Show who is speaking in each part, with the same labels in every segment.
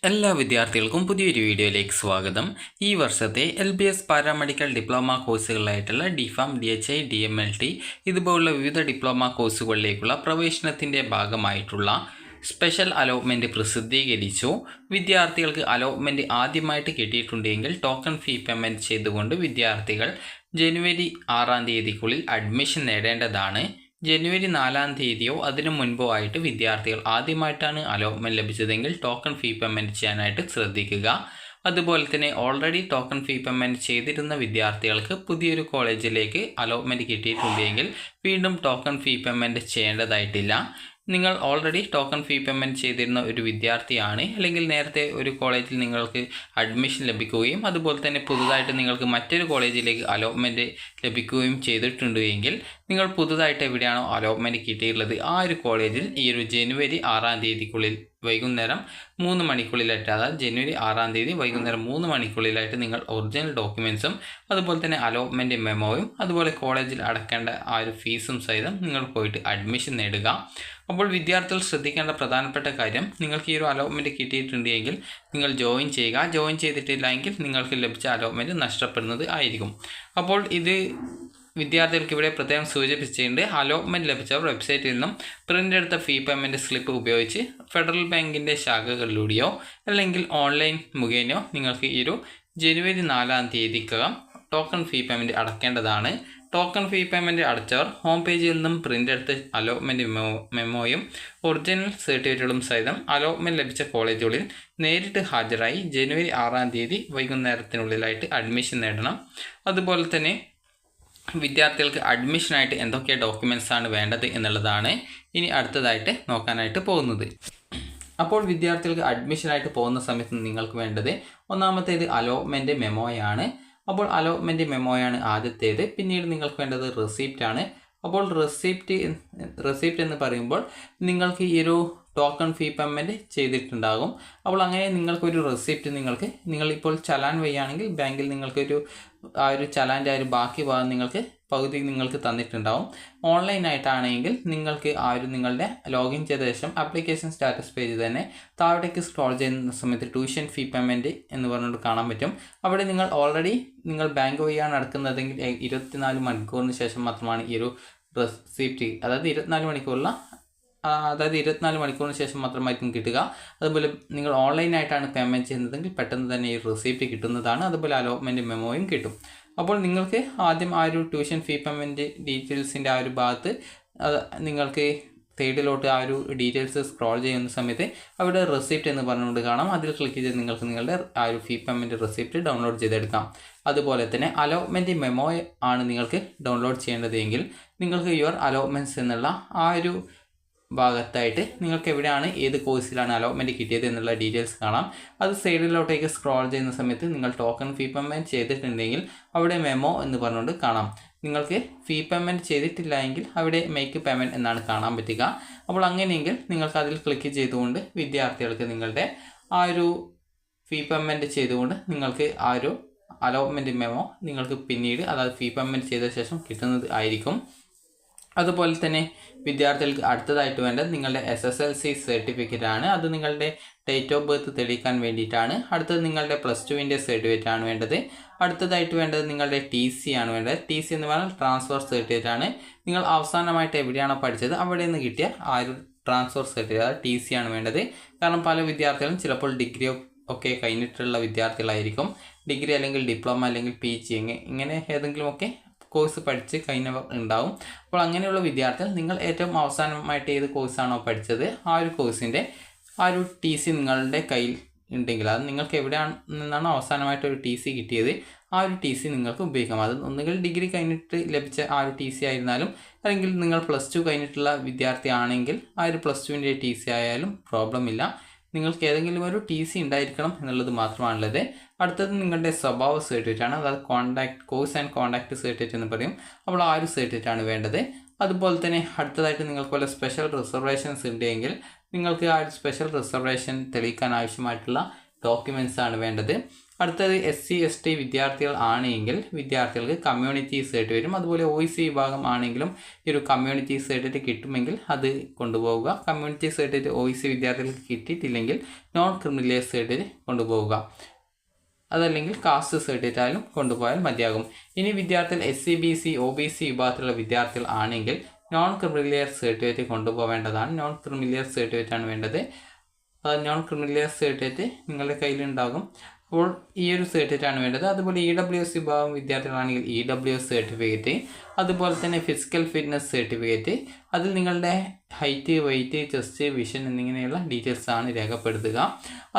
Speaker 1: എല്ലാ വിദ്യാർത്ഥികൾക്കും പുതിയൊരു വീഡിയോയിലേക്ക് സ്വാഗതം. ഈ വർഷത്തെ LBS പാരാമെഡിക്കൽ ഡിപ്ലോമ കോഴ്സുകളായിട്ടുള്ള DPharm, DHI, DMLT ഇതുപോലുള്ള വിവിധ ഡിപ്ലോമ കോഴ്സുകളിലേക്കുള്ള പ്രവേശനത്തിൻ്റെ ഭാഗമായിട്ടുള്ള സ്പെഷ്യൽ അലോട്ട്മെൻറ്റ് പ്രസിദ്ധീകരിച്ചു. വിദ്യാർത്ഥികൾക്ക് അലോട്ട്മെൻറ്റ് ആദ്യമായിട്ട് കിട്ടിയിട്ടുണ്ടെങ്കിൽ ടോക്കൺ ഫീ പേയ്മെൻറ്റ് ചെയ്തുകൊണ്ട് വിദ്യാർത്ഥികൾ ജനുവരി 6-ാം തീയതിക്കുള്ളിൽ അഡ്മിഷൻ നേടേണ്ടതാണ്. ജനുവരി 4-ാം തീയതിയോ അതിനു മുൻപോ ആയിട്ട് വിദ്യാർത്ഥികൾ ആദ്യമായിട്ടാണ് അലോട്ട്മെൻറ്റ് ലഭിച്ചതെങ്കിൽ ടോക്കൺ ഫീ പേയ്മെൻറ്റ് ചെയ്യാനായിട്ട് ശ്രദ്ധിക്കുക. അതുപോലെ തന്നെ ഓൾറെഡി ടോക്കൺ ഫീ പേയ്മെൻറ്റ് ചെയ്തിരുന്ന വിദ്യാർത്ഥികൾക്ക് പുതിയൊരു കോളേജിലേക്ക് അലോട്ട്മെൻറ്റ് കിട്ടിയിട്ടുണ്ടെങ്കിൽ വീണ്ടും ടോക്കൺ ഫീ പേയ്മെൻറ്റ് ചെയ്യേണ്ടതായിട്ടില്ല. നിങ്ങൾ ഓൾറെഡി ടോക്കൺ ഫീ പേയ്മെൻറ്റ് ചെയ്തിരുന്ന ഒരു വിദ്യാർത്ഥിയാണ്, അല്ലെങ്കിൽ നേരത്തെ ഒരു കോളേജിൽ നിങ്ങൾക്ക് അഡ്മിഷൻ ലഭിക്കുകയും അതുപോലെ തന്നെ പുതുതായിട്ട് നിങ്ങൾക്ക് മറ്റൊരു കോളേജിലേക്ക് അലോട്ട്മെൻറ്റ് ലഭിക്കുകയും ചെയ്തിട്ടുണ്ട് എങ്കിൽ നിങ്ങൾ പുതുതായിട്ട് എവിടെയാണോ അലോട്ട്മെൻറ്റ് കിട്ടിയിട്ടുള്ളത് ആ ഒരു കോളേജിൽ ഈ ഒരു ജനുവരി 6-ാം തീയതിക്കുള്ളിൽ വൈകുന്നേരം 3 മണിക്കുള്ളിലായിട്ട്, അതായത് ജനുവരി 6-ാം തീയതി വൈകുന്നേരം 3 മണിക്കുള്ളിലായിട്ട് നിങ്ങൾ ഒറിജിനൽ ഡോക്യുമെൻറ്റ്സും അതുപോലെ തന്നെ അലോട്ട്മെൻറ്റ് മെമ്മോയും അതുപോലെ കോളേജിൽ അടക്കേണ്ട ആ ഒരു ഫീസും സഹിതം നിങ്ങൾ പോയിട്ട് അഡ്മിഷൻ നേടുക. അപ്പോൾ വിദ്യാർത്ഥികൾ ശ്രദ്ധിക്കേണ്ട പ്രധാനപ്പെട്ട കാര്യം, നിങ്ങൾക്ക് ഈ ഒരു അലോട്ട്മെൻറ്റ് കിട്ടിയിട്ടുണ്ടെങ്കിൽ നിങ്ങൾ ജോയിൻ ചെയ്യുക. ജോയിൻ ചെയ്തിട്ടില്ല എങ്കിൽ നിങ്ങൾക്ക് ലഭിച്ച അലോട്ട്മെൻറ്റ് നഷ്ടപ്പെടുന്നത് ആയിരിക്കും. അപ്പോൾ ഇത് വിദ്യാർത്ഥികൾക്ക് ഇവിടെ പ്രത്യേകം സൂചിപ്പിച്ചിട്ടുണ്ട്. അലോട്ട്മെൻറ്റ് ലഭിച്ചവർ വെബ്സൈറ്റിൽ നിന്നും പ്രിൻ്റ് എടുത്ത ഫീ പേയ്മെൻറ്റ് സ്ലിപ്പ് ഉപയോഗിച്ച് ഫെഡറൽ ബാങ്കിൻ്റെ ശാഖകളിലൂടെയോ അല്ലെങ്കിൽ ഓൺലൈൻ മുഖേനയോ നിങ്ങൾക്ക് ഈ ഒരു ജനുവരി 4-ാം തീയതിക്കകം ടോക്കൺ ഫീ പേയ്മെൻറ്റ് അടക്കേണ്ടതാണ്. ടോക്കൺ ഫീ പേയ്മെൻറ്റ് അടച്ചവർ ഹോം പേജിൽ നിന്നും പ്രിൻ്റ് എടുത്ത് അലോട്ട്മെൻറ്റ് മെമ്മോയും ഒറിജിനൽ സർട്ടിഫിക്കറ്റുകളും സഹിതം അലോട്ട്മെൻറ്റ് ലഭിച്ച കോളേജുകളിൽ നേരിട്ട് ഹാജരായി ജനുവരി 6-ാം തീയതി വൈകുന്നേരത്തിനുള്ളിലായിട്ട് അഡ്മിഷൻ നേടണം. അതുപോലെ തന്നെ വിദ്യാർത്ഥികൾക്ക് അഡ്മിഷനായിട്ട് എന്തൊക്കെ ഡോക്യുമെൻറ്റ്സ് ആണ് വേണ്ടത് എന്നുള്ളതാണ് ഇനി അടുത്തതായിട്ട് നോക്കാനായിട്ട് പോകുന്നത്. അപ്പോൾ വിദ്യാർത്ഥികൾക്ക് അഡ്മിഷനായിട്ട് പോകുന്ന സമയത്ത് നിങ്ങൾക്ക് വേണ്ടത് ഒന്നാമത്തേത് അലോട്ട്മെൻറ്റ് മെമ്മോയാണ്. അപ്പോൾ അലോട്ട്മെൻറ്റ് മെമ്മോയാണ് ആദ്യത്തേത്. പിന്നീട് നിങ്ങൾക്ക് വേണ്ടത് റെസിപ്റ്റ് ആണ്. അപ്പോൾ റെസിപ്റ്റ് എന്ന് പറയുമ്പോൾ നിങ്ങൾക്ക് ഈ ഒരു ടോക്കൺ ഫീ പേയ്മെൻറ്റ് ചെയ്തിട്ടുണ്ടാകും. അപ്പോൾ അങ്ങനെ നിങ്ങൾക്കൊരു റെസിപ്റ്റ് നിങ്ങളിപ്പോൾ ചലാൻ വഴിയാണെങ്കിൽ ബാങ്കിൽ നിങ്ങൾക്കൊരു ആ ഒരു ചലാൻ്റെ ആ ഒരു ബാക്കി ഭാഗം പകുതി നിങ്ങൾക്ക് തന്നിട്ടുണ്ടാവും. ഓൺലൈനായിട്ടാണെങ്കിൽ നിങ്ങൾക്ക് ആ ഒരു നിങ്ങളുടെ ലോഗിൻ ചെയ്ത ശേഷം ആപ്ലിക്കേഷൻ സ്റ്റാറ്റസ് പേജ് തന്നെ താഴേക്ക് സ്ക്രോൾ ചെയ്യുന്ന സമയത്ത് ട്യൂഷൻ ഫീ പേയ്മെൻറ്റ് എന്ന് പറഞ്ഞുകൊണ്ട് കാണാൻ പറ്റും. അവിടെ നിങ്ങൾ ബാങ്ക് വഴിയാണ് അടക്കുന്നതെങ്കിൽ 24 മണിക്കൂറിന് ശേഷം മാത്രമാണ് ഈ ഒരു റെസിപ്റ്റ്, അതായത് 24 മണിക്കൂറിന് ശേഷം മാത്രമായിരിക്കും കിട്ടുക. അതുപോലെ നിങ്ങൾ ഓൺലൈനായിട്ടാണ് പേയ്മെൻറ്റ് ചെയ്യുന്നതെങ്കിൽ പെട്ടെന്ന് തന്നെ ഈ റെസിപ്റ്റ് കിട്ടുന്നതാണ്. അതുപോലെ അലോട്ട്മെൻറ്റ് മെമ്മോയും കിട്ടും. അപ്പോൾ നിങ്ങൾക്ക് ആദ്യം ആ ഒരു ട്യൂഷൻ ഫീ പേയ്മെൻറ്റ് ഡീറ്റെയിൽസിൻ്റെ ആ ഒരു ഭാഗത്ത് നിങ്ങൾക്ക് സൈഡിലോട്ട് ആ ഒരു ഡീറ്റെയിൽസ് സ്ക്രോൾ ചെയ്യുന്ന സമയത്ത് അവിടെ റെസിപ്റ്റ് എന്ന് പറഞ്ഞുകൊണ്ട് കാണാം. അതിൽ ക്ലിക്ക് ചെയ്ത് നിങ്ങൾക്ക് നിങ്ങളുടെ ആ ഒരു ഫീ പേയ്മെൻറ്റ് റെസിപ്റ്റ് ഡൗൺലോഡ് ചെയ്തെടുക്കാം. അതുപോലെ തന്നെ അലോട്ട്മെൻറ്റ് മെമ്മോ ആണ് നിങ്ങൾക്ക് ഡൗൺലോഡ് ചെയ്യേണ്ടതെങ്കിൽ നിങ്ങൾക്ക് യുവർ അലോട്ട്മെൻറ്റ്സ് എന്നുള്ള ആ ഒരു ഭാഗത്തായിട്ട് നിങ്ങൾക്ക് എവിടെയാണ് ഏത് കോഴ്സിലാണ് അലോട്ട്മെൻറ്റ് കിട്ടിയത് എന്നുള്ള ഡീറ്റെയിൽസ് കാണാം. അത് സൈഡിലോട്ടേക്ക് സ്ക്രോൾ ചെയ്യുന്ന സമയത്ത് നിങ്ങൾ ടോക്കൺ ഫീ പേയ്മെൻറ്റ് ചെയ്തിട്ടുണ്ടെങ്കിൽ അവിടെ മെമ്മോ എന്ന് പറഞ്ഞുകൊണ്ട് കാണാം. നിങ്ങൾക്ക് ഫീ പേയ്മെൻറ്റ് ചെയ്തിട്ടില്ല എങ്കിൽ അവിടെ മേക്ക് പേയ്മെൻറ്റ് എന്നാണ് കാണാൻ പറ്റുക. അപ്പോൾ അങ്ങനെയെങ്കിൽ നിങ്ങൾക്ക് അതിൽ ക്ലിക്ക് ചെയ്തുകൊണ്ട് വിദ്യാർത്ഥികൾക്ക് നിങ്ങളുടെ ആ ഒരു ഫീ പേയ്മെൻറ്റ് ചെയ്തുകൊണ്ട് നിങ്ങൾക്ക് ആ ഒരു അലോട്ട്മെൻറ്റ് മെമ്മോ നിങ്ങൾക്ക് പിന്നീട്, അതായത് ഫീ പേയ്മെൻറ്റ് ചെയ്ത ശേഷം കിട്ടുന്നത് ആയിരിക്കും. അതുപോലെ തന്നെ വിദ്യാർത്ഥികൾക്ക് അടുത്തതായിട്ട് വേണ്ടത് നിങ്ങളുടെ SSLC സർട്ടിഫിക്കറ്റ് ആണ്. അത് നിങ്ങളുടെ ഡേറ്റ് ഓഫ് ബർത്ത് തെളിയിക്കാൻ വേണ്ടിയിട്ടാണ്. അടുത്തത് നിങ്ങളുടെ +2ൻ്റെ സർട്ടിഫിക്കറ്റ് ആണ് വേണ്ടത്. അടുത്തതായിട്ട് വേണ്ടത് നിങ്ങളുടെ TC ആണ് വേണ്ടത്. TC എന്ന് പറഞ്ഞാൽ ട്രാൻസ്ഫർ സർട്ടിഫിക്കറ്റ് ആണ്. നിങ്ങൾ അവസാനമായിട്ട് എവിടെയാണോ പഠിച്ചത് അവിടെ നിന്ന് കിട്ടിയ ആ ഒരു ട്രാൻസ്ഫർ സർട്ടിഫിക്കറ്റ്, അതായത് TC ആണ് വേണ്ടത്. കാരണം പല വിദ്യാർത്ഥികളും ചിലപ്പോൾ ഡിഗ്രി ഒക്കെ കഴിഞ്ഞിട്ടുള്ള വിദ്യാർത്ഥികളായിരിക്കും. ഡിഗ്രി അല്ലെങ്കിൽ ഡിപ്ലോമ അല്ലെങ്കിൽ PG ഇങ്ങനെ ഏതെങ്കിലുമൊക്കെ കോഴ്സ് പഠിച്ച് കഴിഞ്ഞവർ ഉണ്ടാവും. അപ്പോൾ അങ്ങനെയുള്ള വിദ്യാർത്ഥികൾ നിങ്ങൾ ഏറ്റവും അവസാനമായിട്ട് ഏത് കോഴ്സാണോ പഠിച്ചത് ആ ഒരു കോഴ്സിൻ്റെ ആ ഒരു TC നിങ്ങളുടെ കയ്യിൽ ഉണ്ടെങ്കിൽ, അത് നിങ്ങൾക്ക് നിന്നാണോ അവസാനമായിട്ട് ഒരു TC കിട്ടിയത് ആ ഒരു TC നിങ്ങൾക്ക് ഉപയോഗിക്കാം. അത് ഒന്നുകിൽ ഡിഗ്രി കഴിഞ്ഞിട്ട് ലഭിച്ച ആ ഒരു TC ആയിരുന്നാലും, അല്ലെങ്കിൽ നിങ്ങൾ +2 കഴിഞ്ഞിട്ടുള്ള വിദ്യാർത്ഥി ആണെങ്കിൽ ആ ഒരു +2ൻ്റെ TC ആയാലും പ്രോബ്ലം ഇല്ല. നിങ്ങൾക്ക് ഏതെങ്കിലും ഒരു TC ഉണ്ടായിരിക്കണം എന്നുള്ളത് മാത്രമാണുള്ളത്. അടുത്തത് നിങ്ങളുടെ സ്വഭാവ സർട്ടിഫിക്കറ്റ് ആണ്, അതായത് കോഴ്സ് ആൻഡ് കോണ്ടാക്ട് സർട്ടിഫിക്കറ്റ് എന്ന് പറയും. അപ്പോൾ ആ ഒരു സർട്ടിഫിക്കറ്റ് ആണ് വേണ്ടത്. അതുപോലെ തന്നെ അടുത്തതായിട്ട് നിങ്ങൾക്ക് വല്ല സ്പെഷ്യൽ റിസർവേഷൻസ് ഉണ്ടെങ്കിൽ നിങ്ങൾക്ക് ആ ഒരു സ്പെഷ്യൽ റിസർവേഷൻ തെളിയിക്കാൻ ആവശ്യമായിട്ടുള്ള ഡോക്യുമെൻറ്റ്സ് ആണ് വേണ്ടത്. അടുത്തത് SC/ST വിദ്യാർത്ഥികൾ ആണെങ്കിൽ വിദ്യാർത്ഥികൾക്ക് കമ്മ്യൂണിറ്റി സർട്ടിഫിക്കറ്റും അതുപോലെ OEC വിഭാഗം ആണെങ്കിലും ഈ ഒരു കമ്മ്യൂണിറ്റി സർട്ടിഫിക്കറ്റ് കിട്ടുമെങ്കിൽ അത് കൊണ്ടുപോവുക. കമ്മ്യൂണിറ്റി സർട്ടിഫിക്കറ്റ് OEC വിദ്യാർത്ഥികൾക്ക് കിട്ടിയിട്ടില്ലെങ്കിൽ നോൺ ക്രിമിനൽ സർട്ടിഫിക്കറ്റ് കൊണ്ടുപോവുക. അതല്ലെങ്കിൽ കാസ്റ്റ് സർട്ടിഫിക്കറ്റ് ആയാലും കൊണ്ടുപോയാൽ മതിയാകും. ഇനി വിദ്യാർത്ഥികൾ SC, BC, OBC വിഭാഗത്തിലുള്ള വിദ്യാർത്ഥികൾ ആണെങ്കിൽ നോൺ ക്രിമിനൽ സർട്ടിഫിക്കറ്റ് കൊണ്ടുപോകേണ്ടതാണ്. നോൺ ക്രിമിനൽ സർട്ടിഫിക്കറ്റ് ആണ് വേണ്ടത്. നോൺ ക്രിമിനൽ സർട്ടിഫിക്കറ്റ് നിങ്ങളുടെ കയ്യിലുണ്ടാകും. അപ്പോൾ ഈ ഒരു സർട്ടിഫിക്കറ്റ് ആണ് വേണ്ടത്. അതുപോലെ EWS വിഭാഗം വിദ്യാർത്ഥികളാണെങ്കിൽ EWS സർട്ടിഫിക്കറ്റ്, അതുപോലെ തന്നെ ഫിസിക്കൽ ഫിറ്റ്നസ് സർട്ടിഫിക്കറ്റ്, അതിൽ നിങ്ങളുടെ ഹൈറ്റ്, വെയ്റ്റ്, ചെസ്റ്റ്, വിഷൻ എന്നിങ്ങനെയുള്ള ഡീറ്റെയിൽസ് ആണ് രേഖപ്പെടുത്തുക.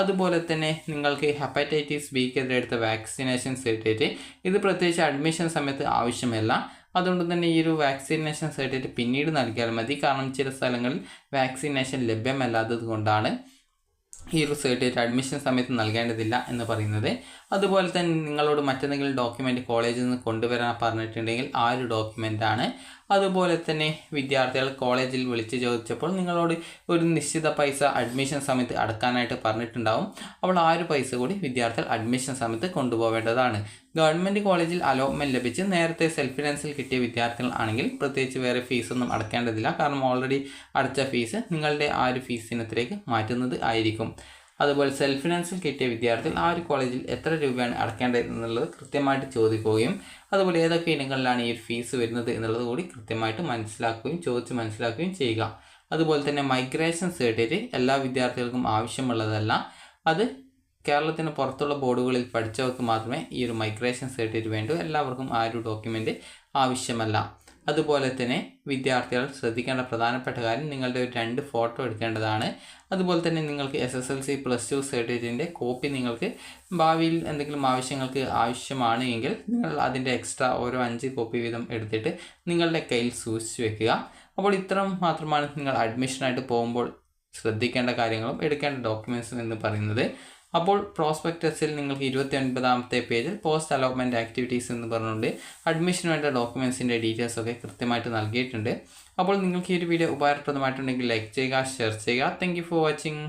Speaker 1: അതുപോലെ തന്നെ നിങ്ങൾക്ക് ഹെപ്പറ്റൈറ്റിസ് ബിക്കെതിരെ എടുത്ത വാക്സിനേഷൻ സർട്ടിഫിക്കറ്റ്, ഇത് പ്രത്യേകിച്ച് അഡ്മിഷൻ സമയത്ത് ആവശ്യമല്ല. അതുകൊണ്ട് തന്നെ ഈ ഒരു വാക്സിനേഷൻ സർട്ടിഫിക്കറ്റ് പിന്നീട് നൽകിയാൽ മതി. കാരണം ചില സ്ഥലങ്ങളിൽ വാക്സിനേഷൻ ലഭ്യമല്ലാത്തത് കൊണ്ടാണ് ഈ ഒരു സർട്ടിഫിക്കറ്റ് അഡ്മിഷൻ സമയത്ത് നൽകേണ്ടതില്ല എന്ന് പറയുന്നത്. അതുപോലെ തന്നെ നിങ്ങളോട് മറ്റെന്തെങ്കിലും ഡോക്യുമെൻറ്റ് കോളേജിൽ നിന്ന് കൊണ്ടുവരാൻ പറഞ്ഞിട്ടുണ്ടെങ്കിൽ ആ ഒരു ഡോക്യുമെൻ്റാണ്. അതുപോലെ തന്നെ വിദ്യാർത്ഥികൾ കോളേജിൽ വിളിച്ച് ചോദിച്ചപ്പോൾ നിങ്ങളോട് ഒരു നിശ്ചിത പൈസ അഡ്മിഷൻ സമയത്ത് അടക്കാനായിട്ട് പറഞ്ഞിട്ടുണ്ടാവും. അപ്പോൾ ആ ഒരു പൈസ കൂടി വിദ്യാർത്ഥികൾ അഡ്മിഷൻ സമയത്ത് കൊണ്ടുപോകേണ്ടതാണ്. ഗവൺമെൻറ് കോളേജിൽ അലോട്ട്മെൻറ്റ് ലഭിച്ച് നേരത്തെ സെൽഫ് ഫിനാൻസിൽ കിട്ടിയ വിദ്യാർത്ഥികൾ ആണെങ്കിൽ പ്രത്യേകിച്ച് വേറെ ഫീസൊന്നും അടക്കേണ്ടതില്ല. കാരണം ഓൾറെഡി അടച്ച ഫീസ് നിങ്ങളുടെ ആ ഒരു ഫീസ് ഇനത്തിലേക്ക് മാറ്റുന്നത് ആയിരിക്കും. അതുപോലെ സെൽഫ് ഫിനാൻസിൽ കിട്ടിയ വിദ്യാർത്ഥികൾ ആ ഒരു കോളേജിൽ എത്ര രൂപയാണ് അടക്കേണ്ടത് എന്നുള്ളത് കൃത്യമായിട്ട് ചോദിക്കുകയും അതുപോലെ ഏതൊക്കെ ഇനങ്ങളിലാണ് ഈ ഒരു ഫീസ് വരുന്നത് എന്നുള്ളത് കൂടി കൃത്യമായിട്ട് ചോദിച്ച് മനസ്സിലാക്കുകയും ചെയ്യുക. അതുപോലെ തന്നെ മൈഗ്രേഷൻ സർട്ടിഫിക്കറ്റ് എല്ലാ വിദ്യാർത്ഥികൾക്കും ആവശ്യമുള്ളതല്ല. അത് കേരളത്തിന് പുറത്തുള്ള ബോർഡുകളിൽ പഠിച്ചവർക്ക് മാത്രമേ ഈ ഒരു മൈഗ്രേഷൻ സർട്ടിഫിക്കറ്റ് വേണ്ടൂ. എല്ലാവർക്കും ആ ഒരു ഡോക്യുമെൻ്റ് ആവശ്യമല്ല. അതുപോലെ തന്നെ വിദ്യാർത്ഥികൾ ശ്രദ്ധിക്കേണ്ട പ്രധാനപ്പെട്ട കാര്യം നിങ്ങളുടെ ഒരു 2 ഫോട്ടോ എടുക്കേണ്ടതാണ്. അതുപോലെ തന്നെ നിങ്ങൾക്ക് SSLC +2 സർട്ടിഫിക്കറ്റിൻ്റെ കോപ്പി നിങ്ങൾക്ക് ഭാവിയിൽ എന്തെങ്കിലും ആവശ്യങ്ങൾക്ക് ആവശ്യമാണ് എങ്കിൽ നിങ്ങൾ അതിൻ്റെ എക്സ്ട്രാ ഓരോ 5 കോപ്പി വീതം എടുത്തിട്ട് നിങ്ങളുടെ കയ്യിൽ സൂക്ഷിച്ച് വെക്കുക. അപ്പോൾ ഇത്രയും മാത്രമാണ് നിങ്ങൾ അഡ്മിഷനായിട്ട് പോകുമ്പോൾ ശ്രദ്ധിക്കേണ്ട കാര്യങ്ങളും എടുക്കേണ്ട ഡോക്യുമെൻറ്റ്സും എന്ന് പറയുന്നത്. അപ്പോൾ പ്രോസ്പെക്ടസിൽ നിങ്ങൾക്ക് 29ാമത്തെ പേജിൽ പോസ്റ്റ് അലോട്ട്മെൻറ്റ് ആക്ടിവിറ്റീസ് എന്ന് പറഞ്ഞുകൊണ്ട് അഡ്മിഷന് വേണ്ട ഡോക്യുമെൻറ്റ്സിൻ്റെ ഡീറ്റെയിൽസ് ഒക്കെ കൃത്യമായിട്ട് നൽകിയിട്ടുണ്ട്. അപ്പോൾ നിങ്ങൾക്ക് ഈ ഒരു വീഡിയോ ഉപകാരപ്രദമായിട്ടുണ്ടെങ്കിൽ ലൈക്ക് ചെയ്യുക, ഷെയർ ചെയ്യുക. Thank you for watching.